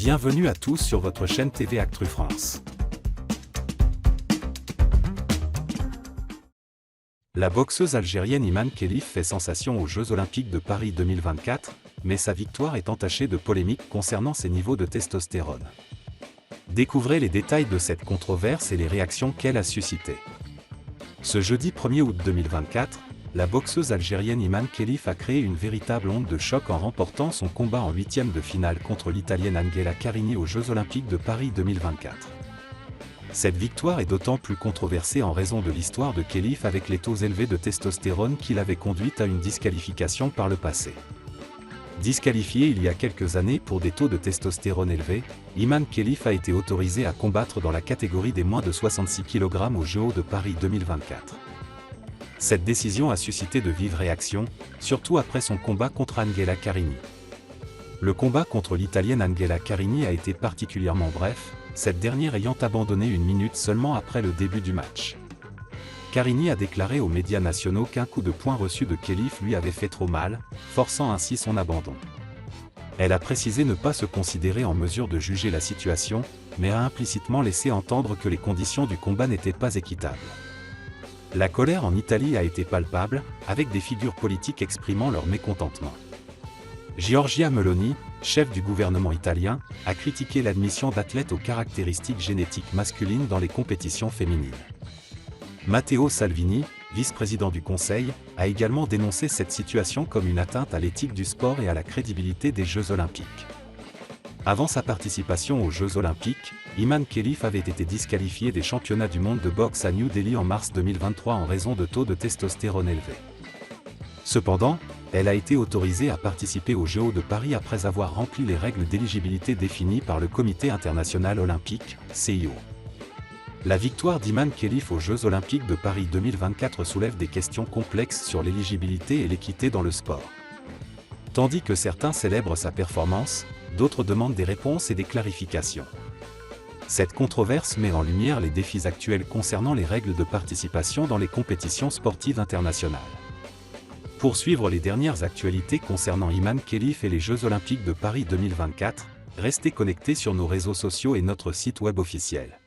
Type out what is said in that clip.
Bienvenue à tous sur votre chaîne TV Actu France. La boxeuse algérienne Iman Khelif fait sensation aux Jeux Olympiques de Paris 2024, mais sa victoire est entachée de polémiques concernant ses niveaux de testostérone. Découvrez les détails de cette controverse et les réactions qu'elle a suscitées. Ce jeudi 1er août 2024, la boxeuse algérienne Iman Khelif a créé une véritable onde de choc en remportant son combat en huitième de finale contre l'Italienne Angela Carini aux Jeux Olympiques de Paris 2024. Cette victoire est d'autant plus controversée en raison de l'histoire de Khelif avec les taux élevés de testostérone qui l'avaient conduite à une disqualification par le passé. Disqualifiée il y a quelques années pour des taux de testostérone élevés, Iman Khelif a été autorisée à combattre dans la catégorie des moins de 66 kg aux Jeux de Paris 2024. Cette décision a suscité de vives réactions, surtout après son combat contre Angela Carini. Le combat contre l'Italienne Angela Carini a été particulièrement bref, cette dernière ayant abandonné une minute seulement après le début du match. Carini a déclaré aux médias nationaux qu'un coup de poing reçu de Khelif lui avait fait trop mal, forçant ainsi son abandon. Elle a précisé ne pas se considérer en mesure de juger la situation, mais a implicitement laissé entendre que les conditions du combat n'étaient pas équitables. La colère en Italie a été palpable, avec des figures politiques exprimant leur mécontentement. Giorgia Meloni, chef du gouvernement italien, a critiqué l'admission d'athlètes aux caractéristiques génétiques masculines dans les compétitions féminines. Matteo Salvini, vice-président du Conseil, a également dénoncé cette situation comme une atteinte à l'éthique du sport et à la crédibilité des Jeux Olympiques. Avant sa participation aux Jeux Olympiques, Iman Khelif avait été disqualifiée des championnats du monde de boxe à New Delhi en mars 2023 en raison de taux de testostérone élevés. Cependant, elle a été autorisée à participer aux Jeux de Paris après avoir rempli les règles d'éligibilité définies par le Comité international olympique, CIO. La victoire d'Iman Khelif aux Jeux Olympiques de Paris 2024 soulève des questions complexes sur l'éligibilité et l'équité dans le sport. Tandis que certains célèbrent sa performance, d'autres demandent des réponses et des clarifications. Cette controverse met en lumière les défis actuels concernant les règles de participation dans les compétitions sportives internationales. Pour suivre les dernières actualités concernant Iman Khelif et les Jeux Olympiques de Paris 2024, restez connectés sur nos réseaux sociaux et notre site web officiel.